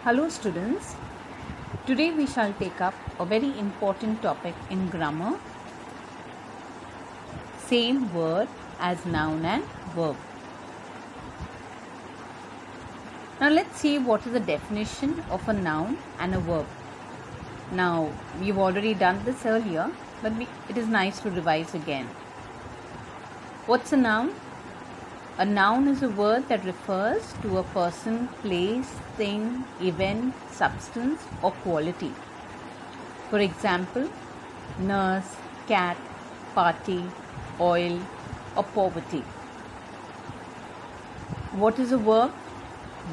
Hello students, today we shall take up a very important topic in grammar, same word as noun and verb. Now let's see what is the definition of a noun and a verb. Now we've already done this earlier, but it is nice to revise again. What's a noun? A noun is a word that refers to a person, place, thing, event, substance or quality. For example, nurse, cat, party, oil or poverty. What is a verb?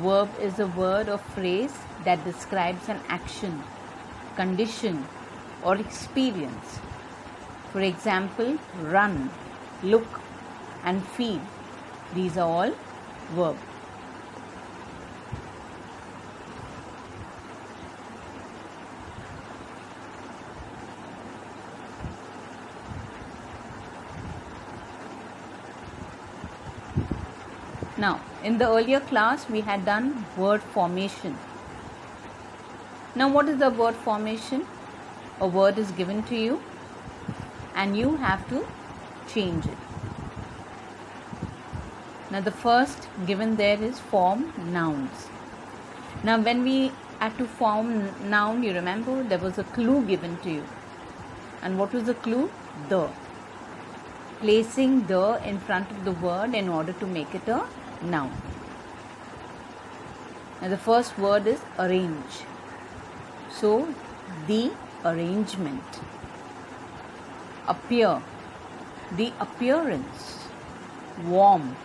Verb is a word or phrase that describes an action, condition or experience. For example, run, look and feel. These are all verbs. Now, in the earlier class, we had done word formation. Now, what is the word formation? A word is given to you and you have to change it. Now, the first given there is form nouns. Now, when we had to form noun, you remember there was a clue given to you. And what was the clue? The. Placing the in front of the word in order to make it a noun. Now, the first word is arrange. So, the arrangement. Appear. The appearance. Warm.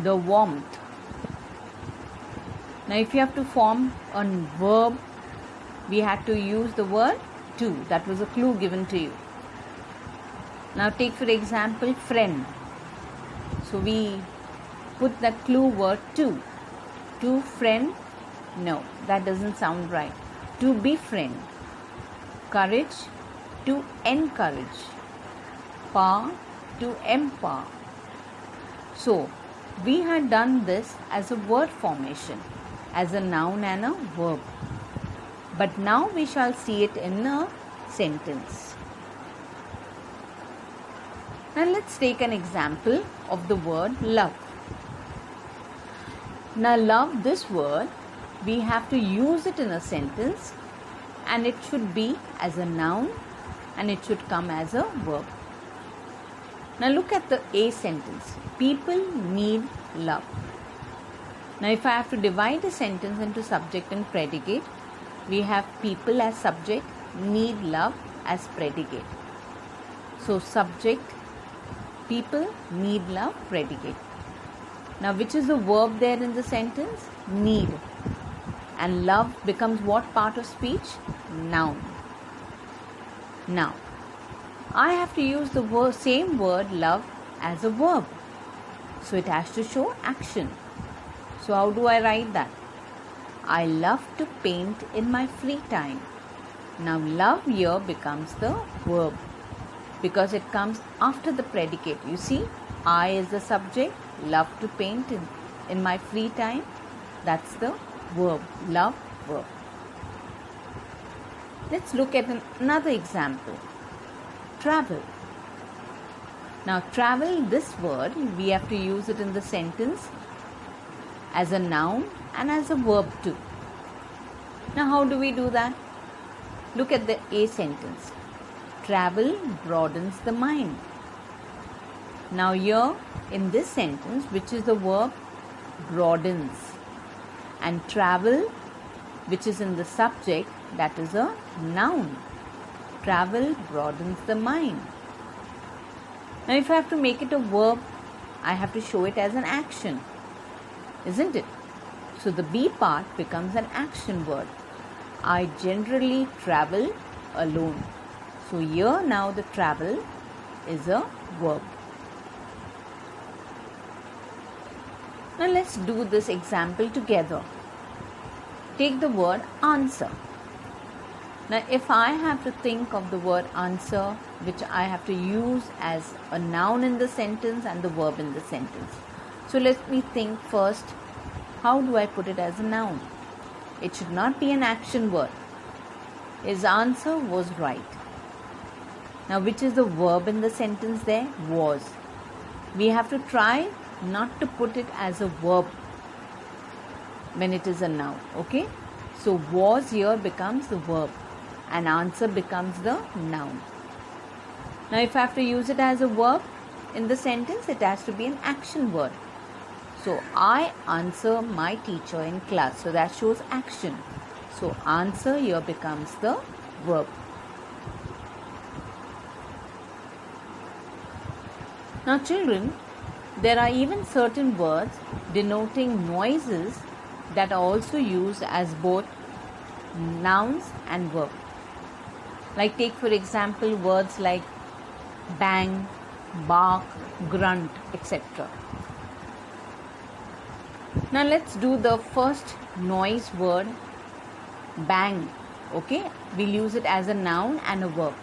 The warmth. Now, if you have to form a verb, we had to use the word to. That was a clue given to you. Now, take for example, friend. So, we put that clue word to. To friend? No, that doesn't sound right. To befriend. Courage? To encourage. Power? To empower. So, we had done this as a word formation, as a noun and a verb. But now we shall see it in a sentence. Now let's take an example of the word love. Now love, this word, we have to use it in a sentence and it should be as a noun and it should come as a verb. Now look at the A sentence. People need love. Now if I have to divide a sentence into subject and predicate, we have people as subject, need love as predicate. So subject, people need love, predicate. Now which is the verb there in the sentence? Need. And love becomes what part of speech? Noun. Now, I have to use the same word love as a verb. So it has to show action. So how do I write that? I love to paint in my free time. Now love here becomes the verb because it comes after the predicate. You see, I is the subject, love to paint in my free time. That's the verb, love, verb. Let's look at another example. Travel. Now travel, this word, we have to use it in the sentence as a noun and as a verb too. Now how do we do that? Look at the A sentence. Travel broadens the mind. Now here in this sentence, which is the verb? Broadens. And travel, which is in the subject, that is a noun. Travel broadens the mind. Now if I have to make it a verb, I have to show it as an action, isn't it? So the B part becomes an action word. I generally travel alone. So here now the travel is a verb. Now let's do this example together. Take the word answer. Now if I have to think of the word answer, which I have to use as a noun in the sentence and the verb in the sentence. So let me think first, how do I put it as a noun? It should not be an action word. His answer was right. Now, which is the verb in the sentence there? Was. We have to try not to put it as a verb when it is a noun. Okay? So, was here becomes the verb and answer becomes the noun. Now, if I have to use it as a verb in the sentence, it has to be an action word. So, I answer my teacher in class. So, that shows action. So, answer here becomes the verb. Now, children, there are even certain words denoting noises that are also used as both nouns and verb. Like, take for example words like bang, bark, grunt, etc. Now let's do the first noise word, bang. Okay, we'll use it as a noun and a verb.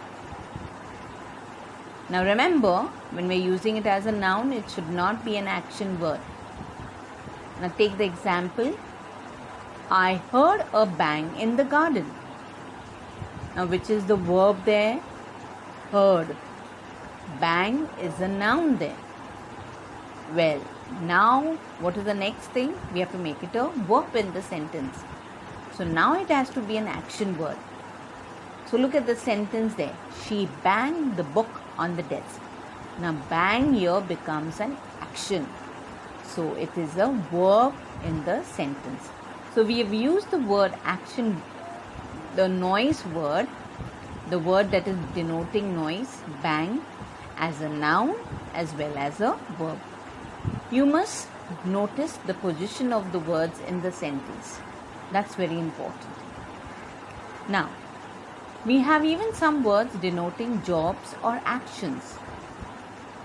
Now remember, when we're using it as a noun, it should not be an action word. Now take the example, I heard a bang in the garden. Now which is the verb there? Heard. Bang is a noun there. Well, now what is the next thing? We have to make it a verb in the sentence. So now it has to be an action word. So look at the sentence there. She banged the book on the desk. Now bang here becomes an action. So it is a verb in the sentence. So we have used the word action, the noise word, the word that is denoting noise, bang, as a noun as well as a verb. You must notice the position of the words in the sentence. That's very important. Now, we have even some words denoting jobs or actions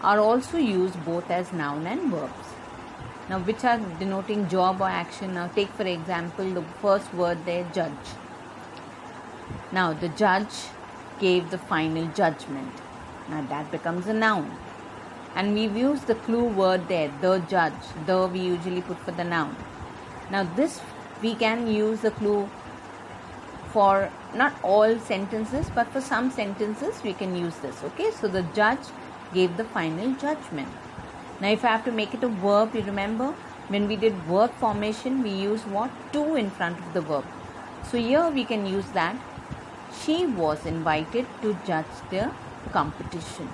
are also used both as noun and verbs. Now, which are denoting job or action? Now, take for example the first word there, judge. Now, the judge gave the final judgment. Now, that becomes a noun. And we've used the clue word there, the judge. The we usually put for the noun. Now, this we can use the clue for not all sentences, but for some sentences we can use this. Okay, so the judge gave the final judgment. Now, if I have to make it a verb, you remember when we did verb formation, we used what? To in front of the verb. So here we can use that. She was invited to judge the competition.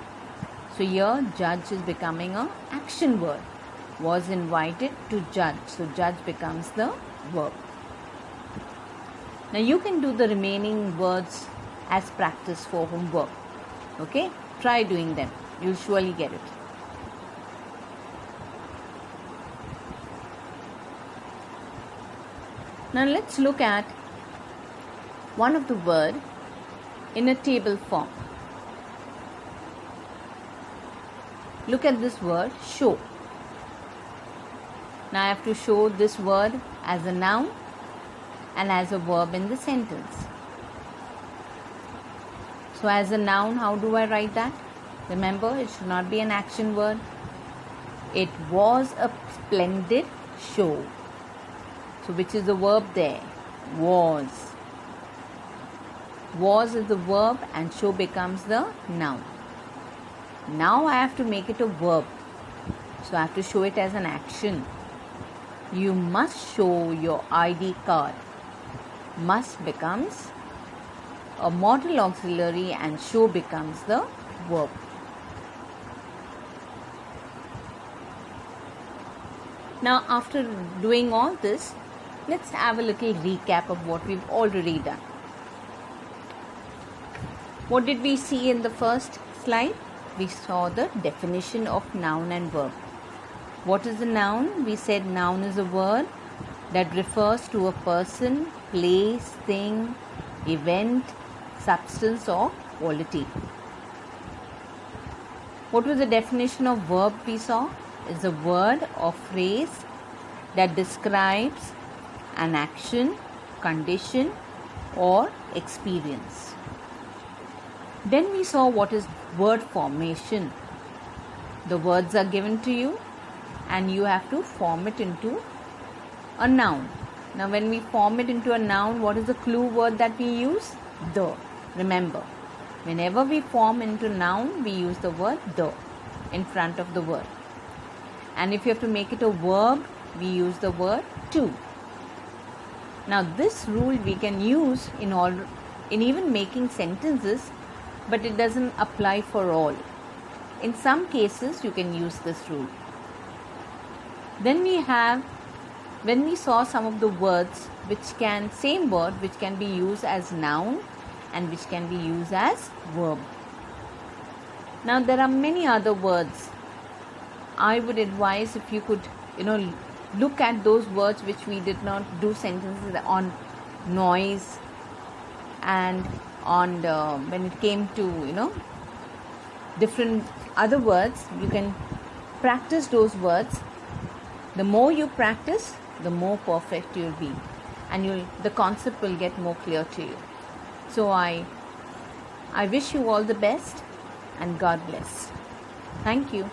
So here judge is becoming a action word. Was invited to judge. So judge becomes the verb. Now you can do the remaining words as practice for homework. Okay? Try doing them. You'll surely get it. Now let's look at one of the word in a table form. Look at this word, show. Now I have to show this word as a noun and as a verb in the sentence. So as a noun, how do I write that? Remember, it should not be an action word. It was a splendid show. So which is the verb there? Was. Was is the verb and show becomes the noun. Now I have to make it a verb. So I have to show it as an action. You must show your ID card. Must becomes a modal auxiliary and show becomes the verb. Now after doing all this, let's have a little recap of what we've already done. What did we see in the first slide? We saw the definition of noun and verb. What is a noun? We said noun is a word that refers to a person, place, thing, event, substance or quality. What was the definition of verb we saw? It's a word or phrase that describes an action, condition or experience. Then we saw what is word formation. The words are given to you and you have to form it into a noun. Now when we form it into a noun, what is the clue word that we use? The. Remember, whenever we form into noun, we use the word the in front of the word. And if you have to make it a verb, we use the word to. Now this rule we can use in even making sentences, but it doesn't apply for all. In some cases you can use this rule. Then when we saw some of the words same word which can be used as noun and which can be used as verb. Now there are many other words. I would advise if you could, look at those words which we did not do sentences on, noise, and on when it came to, different other words. You can practice those words. The more you practice, the more perfect you'll be, and the concept will get more clear to you. So I wish you all the best, and God bless. Thank you.